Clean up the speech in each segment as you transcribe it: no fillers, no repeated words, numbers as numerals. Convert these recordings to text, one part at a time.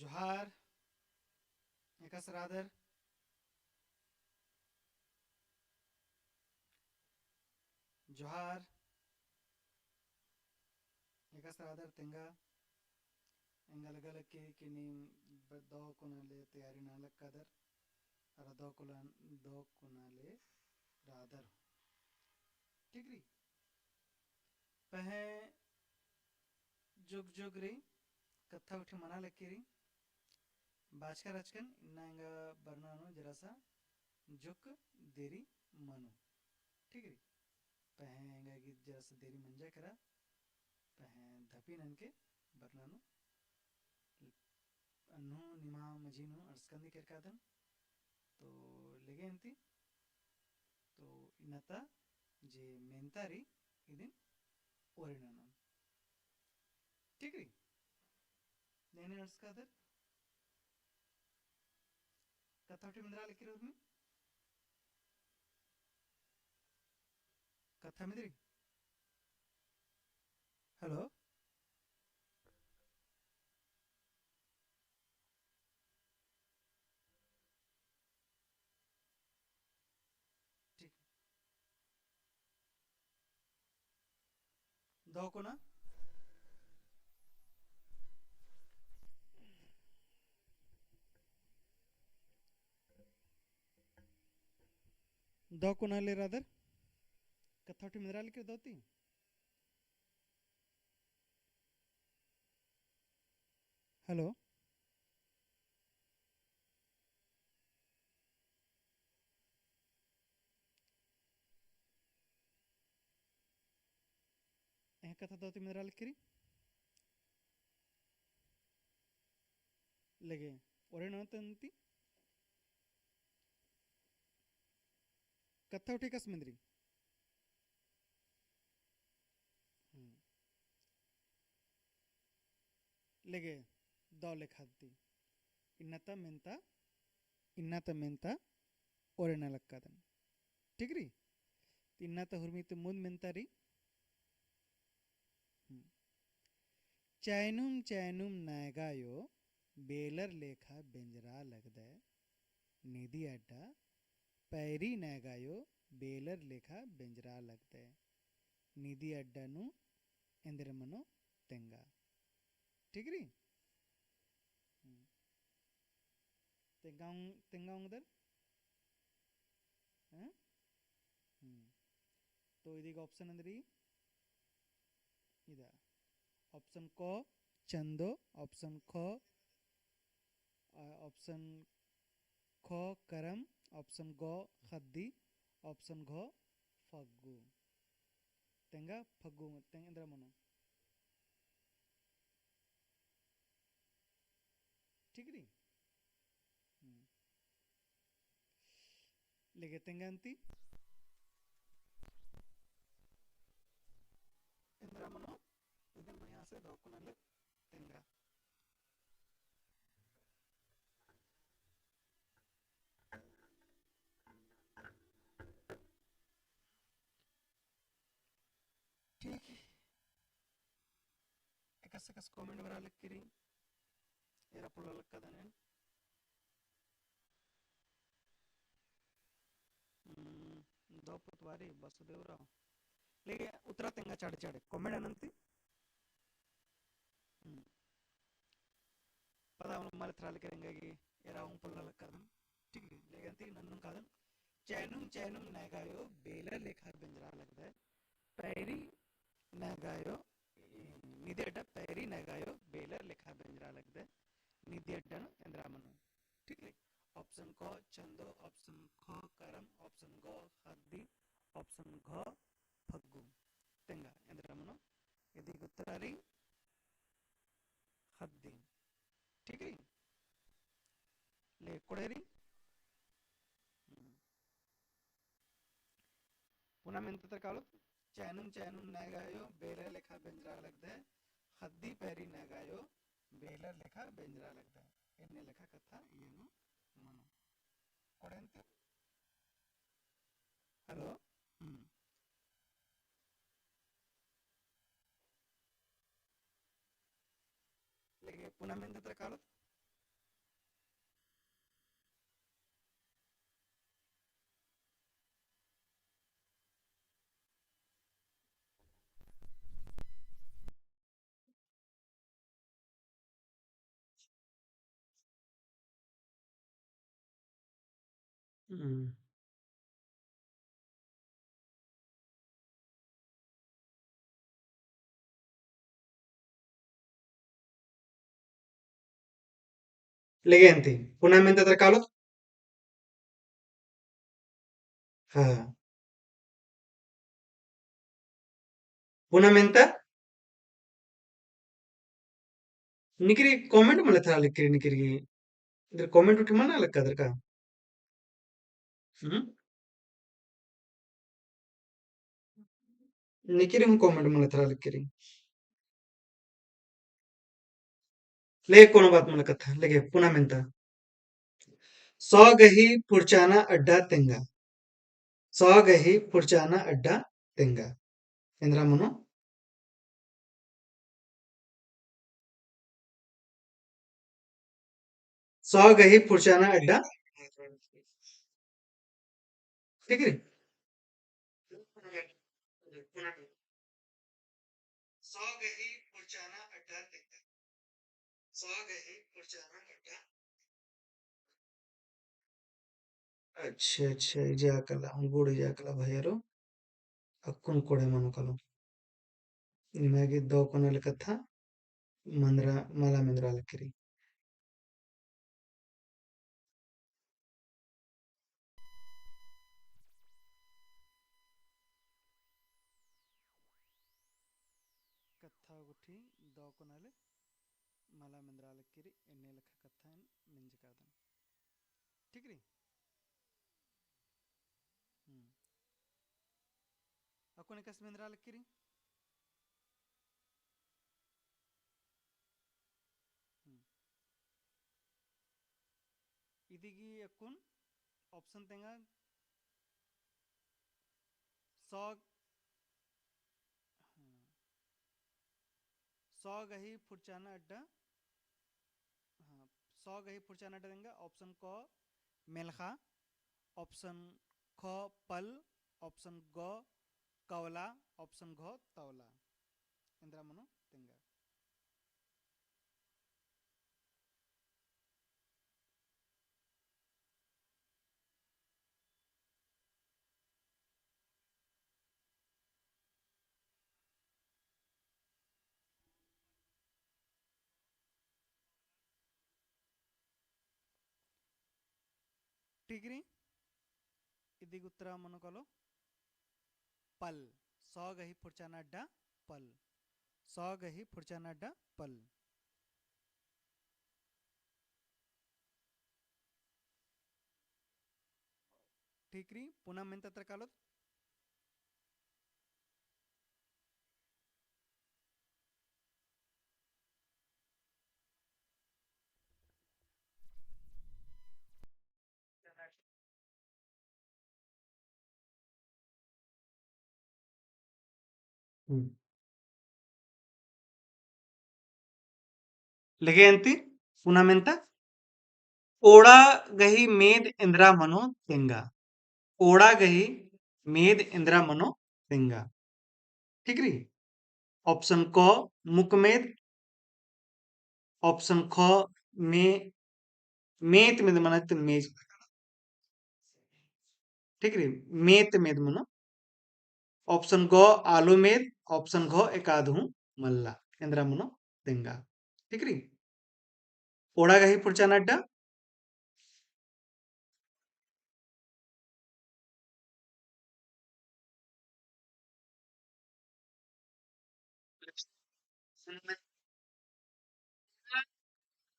जोहार एकसरादर जोहार एकसरादर तेंगा engalgalake kini do kunale tayari nalak kadar ara do kunale radar tigri पहे जुग जुग री कथा उठी मना लकीरी बाचका रचकन इन्ना बरनानो जरासा जुक देरी मनु ठीक री पहे गीत जरासा देरी मंजा करा पहे धपी ननके बरनानो अनु निमा मजीनु अर्स्कंदी केरकादन तो लेगे अंती तो इनता जे मेंतारी इदिन ओरिनानो ठीक री नेने अर्स्कादर कथावटी मिंद्रा लिखिर उर्मी कथा मिद्री हेलो ठीक दो कोना दो कोना ले रादर कथावटी मिंद्रा लिखिर दोती हेलो कथा दोती मिंद्रा लिखिरी लगे ओरिनांती कथावटी कस मिंद्री लगे दो लेखाती इन्नता मेंता ओरेना लक्कादन ठीक री इन्नता हुर्मीते मुंद मेंतारी चैनुम चैनुम नायगायो बेलर लेखा बेंजरा लगदे निधि अड्डा पैरी नायगायो बेलर लेखा बेंजरा लगदे निधि अड्डानु ಎಂದಿರಮನು ತೆಂಗ ठीक री तेंगा उंगदर तो ಇದೀಗ ಆಪ್ಷನ್ ಅಂದ್ರಿ ಇದ ಆಪ್ಷನ್ ಕ ಚಂದೋ ಆಪ್ಷನ್ ख करम ऑप्शन ग खद्दी ऑप्शन घ फग्गु तेंगा फग्गु तेंगा मनो ठीक री लेगे तेंगा अंती इंद्रा मनो इधर मैं यहाँ से रोकना ले तेंगा ठीक एकस कमेंट वरा लिखिरी एरा पुला लक्कदने दोपतवारी बसुदेवराव लेगे उत्तरा तेंगा चाड़े चाड़े कमेंट अनंती पदा मल त्राल करेंगे कि एरा उन पुला लक्कदन ठीक है लेगे अंती नन्नु कादन चैनुम चैनुम नगायो बेला लेखा बेंजरा लगदा है पैरी नगायो निधि अड्डा पैरी नगायो बेला लेखा बेंजरा लगदा है निधि अड्डा इंद्रामनु ठीक है ऑप्शन क चंदो ऑप्शन ख करम ऑप्शन ग हद्दी ऑप्शन घ फग्गु तेंगा इंद्रामनु यदि उत्तरारी हद्दी ठीक है ले कोड़ेरी पुनः ಮೆಂತತ್ರ ಕಾಳು ಚೈನುಂ ಚೈನುಂ ನಗಾಯೋ ಬೇಲರ್ ಲೆಖಾ ಬೆಂಜರಾ लगदा है हद्दी पैरी नगायो बेलर लेखा बेंजरा लगदा है इन्ने लेखा कथा येनु मनो कोडेंते हेलो लेके पुनः ಮೆಂತತ್ರ ಕಾಳು हम्म, लेगेंती पुनः में तत्र कालो हाँ पुनः में निकरी कमेंट मला था लिख निकरी इधर कमेंट उठी मना लग का हम्म निकरी हूँ कमेंट मला था लिख ले कोनो बात मला कथा लेगे पुनः में सौगही पुरचाना अड्डा तेंगा सौगही पुरचाना अड्डा तेंगा इंद्रा मनो सौगही पुरचाना अड्डा ठीक है सौगही पुरचाना अड्डा तेंगा सौगही पुरचाना अड्डा अच्छा अच्छा जाकला गुड़ जाकला भैयारो अक्कुन कोड़े मनो कलो निमागे दो कोनल कथा मंद्रा माला मंद्रा लकरी कथा गुठी दो कोनल माला मंद्रा लकरी इन्ने लख कथा मिंज कादन ठीक री हम्म अक्कुन कस मंद्रा लकरी हम्म इदिगी अक्कुन ऑप्शन तेंगा सौ सौ गही फुरचाना अड्डा हाँ सौ गही फुरचाना अड्डा देंगे ऑप्शन क मेलखा ऑप्शन ख पल ऑप्शन ग कवला ऑप्शन घ तवला इंद्रा मनो तेंगा टिगरी इदिग उत्तरा मनो कलो पल सौ गही फुरचाना अड्डा पल सौ गही फुरचाना अड्डा पल ठीकरी पुनः मिन तत्र कालो लगे अंति पुनः मिनता ओड़ा गही मेद इंद्रा मनो तेंगा ओड़ा गही मेद इंद्रा मनो तेंगा ठीक री ऑप्शन क मुकमेद ऑप्शन ख में मेत में मनत मेज ठीक री मेत में मनो ऑप्शन ग आलू में ऑप्शन घ एकाधु मल्ला इंद्रा मनो तेंगा ठीक री ओड़ा गही पुरचाना अड्डा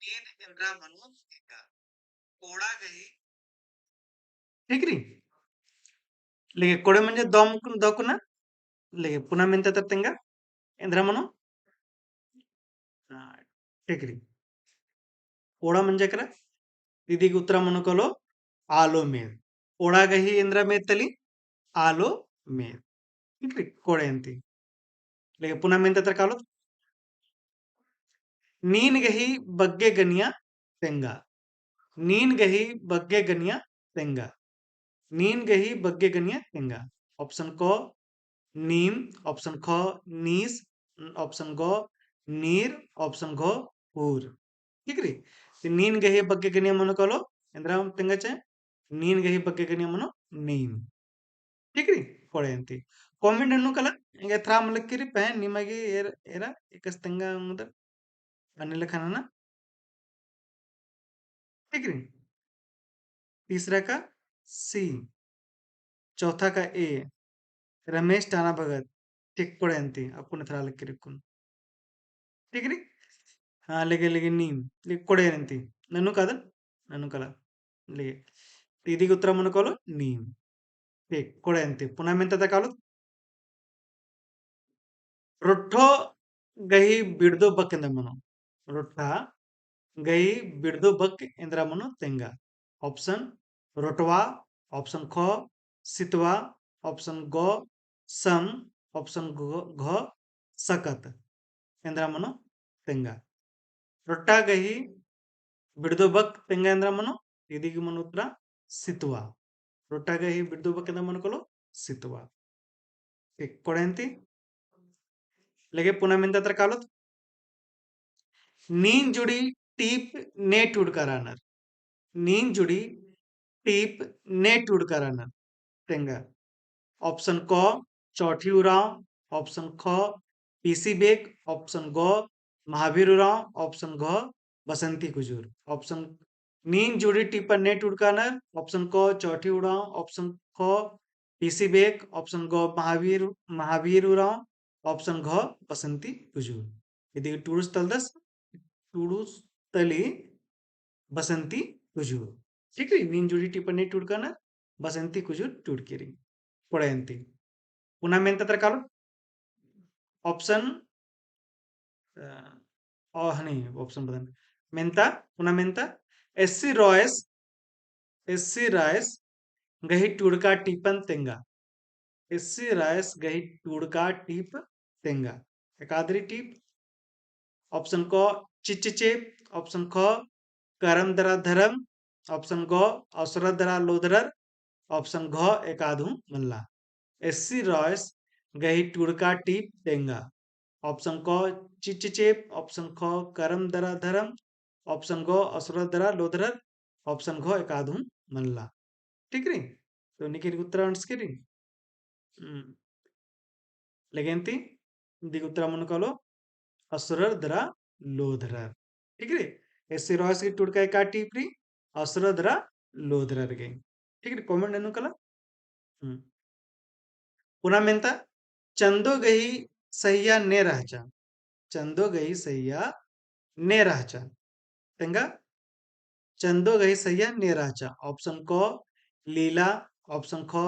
मेद इंद्रा मनो तेंगा ओड़ा गही ठीक री लेके कोड़े म्हणजे दम दकुना लेके पुन्हा मिनता तर तेंगा इंद्रा मनो ठीक री ओड़ा म्हणजे करा दीदी उत्तरा मनो कलो आलो मेद ओड़ा गही इंद्रा मेद तली आलो मेद ठीक री कोड़े अंती लेके पुन्हा मिनता तर कालो नीन गही बग्गे गनिया तेंगा नीन गही बग्गे गनिया तेंगा नीन गही बग्गे गनिया तेंगा ऑप्शन क नीम ऑप्शन ख नीस ऑप्शन ग नीर ऑप्शन घ पूर ठीक री नीन गही बग्गे गनिया मन कलो इंद्रा तेंगा चे ನೀನ್ ಗಹಿ ಬಗ್ಗೆ ಮನು ನೀನ್ ठीक ರಿ ಕೊಳೆಂತಿ ಕಾಮೆಂಟ್ ಅನ್ನು ಕಲ ಈಗ ಥ್ರಾ ಮಲಕ್ಕಿರಿ ಪೆ ನಿಮಗೆ ಏರ ಏಕಸ್ತಂಗ ಮುದ अनिल खाना ठीक री तीसरा का सी चौथा का ए रमेश टाना भगत ठीक पड़े अपन थरा लिखिरिकुन ठीक री हाँ लेगे नीम लिख कोड़े नन्नु कादल नन्नु कला लेगे ಇದೀಗ ಉತ್ತರ ಮನುಕೋಲು ನೀಮ್ ठीक कोड़े पुनः ಮೆಂತದ ಕಾಲು ರೊಟ್ಟೋ ಗಹಿ ಬಿಡ್ದು ಬಕ್ ಎಂದ ಮನು ರೊಟ್ಟ ಗಹಿ ಬಿಡ್ದು ಬಕ್ ಎಂದ್ರ ಮನು ತೆಂಗ ಆಪ್ಷನ್ रोटवा ऑप्शन ख सितवा ऑप्शन ग सम ऑप्शन घ सकत ಎಂದ್ರ ಮನು ತೆಂಗ ರೊಟ್ಟ ಗಹಿ ಬಿಡ್ದು ಬಕ್ ತೆಂಗ ಎಂದ್ರ ಮನು ಇದೀಗ ಮನು ಉತ್ತರ ಸಿತುವ ರೊಟ್ಟ ಗಹಿ ಬಿಡ್ದು ಬಕ್ ಎಂದ ಮನುಕೊಲು ಸಿತುವ ठीक ಕೊಡೆಂತಿ लगे पुनः मिनता तर कालोत नीन जुड़ी टीप ने टूट करानर नीन जुड़ी टीप ने टूट करानर तेंगा ऑप्शन क चौथी उराव ऑप्शन ख पीसी बेग ऑप्शन ग महावीर उराव ऑप्शन घ बसंती कुजूर ऑप्शन नीन जुड़ी टीप ने टूट करानर ऑप्शन क चौथी उराव ऑप्शन ख पीसी बेग ऑप्शन ग महावीर महावीर उराव ऑप्शन घ बसंती कुजूर यदि टूडूस तलदस टूडूस तली बसंती कुजूर ठीक है नीन जुड़ी टिप्पणी टूडकाना बसंती कुजूर टूडकेरी पड़ेंती पुनः मेंता तरकालो ऑप्शन नहीं ऑप्शन बदन मेंता पुनः मेंता एससी रॉयस गही टूडका टिपन तेंगा एससी रॉयस गही टूडका टिप तेंगा एकादरी टिप ऑप्शन क चिचिचे ऑप्शन ख करम दरा धरम ऑप्शन ग असुर दरा लोधरर ऑप्शन घ एकाधु मल्ला एससी रॉयस गही टुड़का टीप टेंगा ऑप्शन क चिचिचेप ऑप्शन ख करम दरा धरम ऑप्शन ग असुर दरा लोधरर ऑप्शन घ एकाधु मल्ला ठीक री तो निकिर उत्तर अंडस्किरी लेगेंती दिग उत्तर मन कलो असुरर दरा लोधरर ठीक है एससी रॉयस की टुड़का का टीपरी असुरर दरा लोधरर गई ठीक है कमेंट एनु कला पुनः मेंता चंदो गही सैया ने रहचा चंदो गही सैया ने रहचा तेंगा चंदो गही सैया ने रहचा ऑप्शन क लीला ऑप्शन ख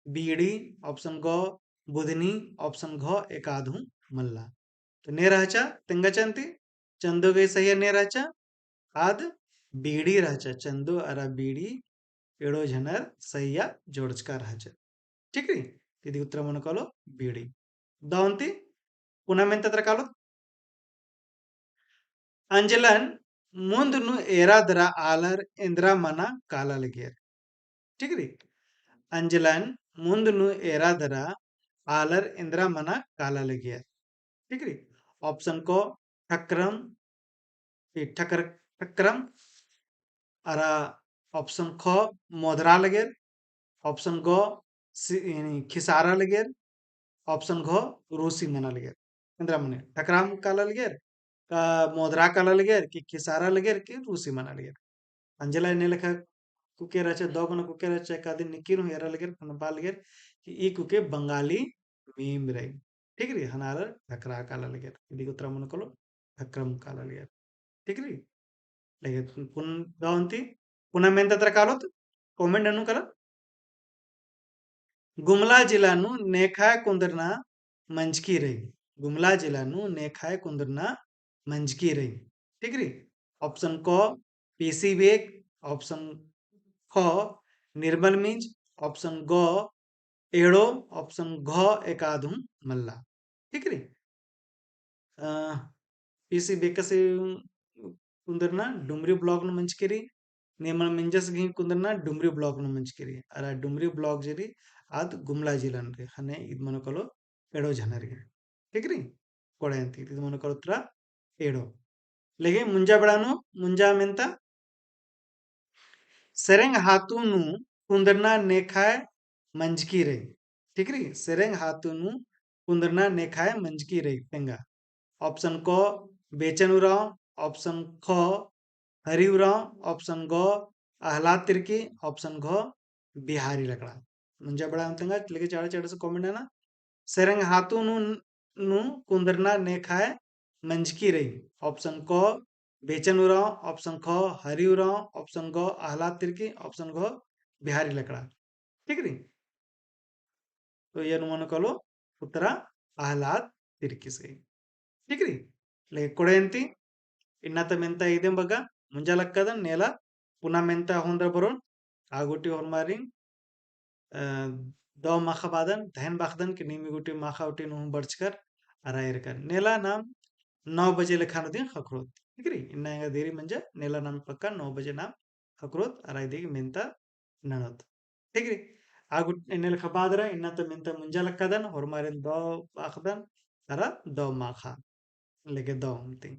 बीड़ी ऑप्शन ग बुधनी ऑप्शन घ एकाधु मल्ला तो ने रहचा तेंगा चंती चंदो गही सैया ने रहचा आद बीड़ी रहचा चंदो अरा बीड़ी एड़ो झनर सैया जोड़चका रहचा ठीक है ఇది ఉత్తరం అనుకోలో బీడి దాంతి పునమెంతత్ర కాలో अंजलन ಮುಂದನು ಏರಾದರ ಆಲರ್ ಇಂದ್ರ ಮನ ಕಾಲಲಗಿಯರ್ ठीक ರಿ अंजलन ಮುಂದನು ಏರಾದರ ಆಲರ್ ಇಂದ್ರ ಮನ ಕಾಲಲಗಿಯರ್ ठीक ರಿ ऑप्शन को ठक्रम ठक्रम अरा ऑप्शन ख मोदरा लगेर ऑप्शन ग खिसारा लगेर ऑप्शन घ रूसी मना लगेर इंद्रा मने ठकराम काला लगेर का मोदरा काला लगेर कि खिसारा लगेर कि रूसी मना लगेर अंजला ने लेखा कुके रचे दोगन कुके रचे कादि निकिर हेरा लगेर बाल लगेर कि ई कुके बंगाली मीम रही ठीक री हनार ठकरा काला लगेर इदी उत्तरा मन कलो ठक्रम काला लगेर ठीक री लगे पुन दावंती पुनः मेंतत्र कालोत कमेंट अनु कला गुमला जिल्लानु नेखाय कुंदरना मंजकी रही गुमला जिल्लानु नेखाय कुंदरना मंजकी रही ठीक री ऑप्शन क पीसी बेग ऑप्शन ख निर्मल मिंज ऑप्शन ग एड़ो ऑप्शन घ एकाधु मल्ला ठीक री पीसी बेग कसे कुंदरना डुमरी ब्लॉक नु मंजकेरी निर्मल मिंजस गी कुंदरना डुमरी ब्लॉक नु मंजकेरी अरा डुमरी ब्लॉक जेरी आद गुमला जिलन रे हने इद मनकलो एड़ो जनರಿಗೆ ठीक री कोड़े अंति इद मनकलो ತ್ರ एड़ो लेगे मुंजा बड़ानो मुंजा मेंता सेरेंग हाथुनु कुंदरना नेखाय मंजकी रही ठीक री सेरेंग हाथुनु कुंदरना नेखाय मंजकी रही पेंगा ऑप्शन क बेचनुराव ऑप्शन ख हरिवराव ऑप्शन ग आह्लाद तिर्की ऑप्शन घ बिहारी लकड़ा म्हणजे बड़ा अंतंगा लेके चाड़ा चाड़ा से कमेंट है ना सेरंग हाथू नु कुंदरना नेखाय मंजकी रही ऑप्शन क बेचन उराव ऑप्शन ख हरि उराव ऑप्शन ग आह्लाद तिर्की ऑप्शन घ बिहारी लकड़ा ठीक री तो ये अनुमान कलो उत्तरा आह्लाद तिर्की से ठीक री ले कोडेंती ಇನ್ನತ ಮೆಂತ ಇದೆ ಬಗ ಮುಂಜಾಲಕ್ಕದ ನೇಲ ಪುನಃ ಮೆಂತ ಹೊಂದ್ರ ಬರೋನ್ ಆಗುಟಿ ಹೊರ್ಮಾರಿ दो माखा बादन धहन बाखदन कि नीमी गुटी माखा उटी नु बर्चकर अरायर कर नेला नाम 9 बजे लेखान दिन खकरोत ठीक री इन्ना इंगा देरी मंजा नेला नाम पक्का 9 बजे नाम खकरोत अराय देगी मेंता ननत ठीक री आगु नेल खबादरा इन्ना तो मेंता मुंजा लक्कादन और मारे दो बाखदन अरा दो माखा लेके दो हमती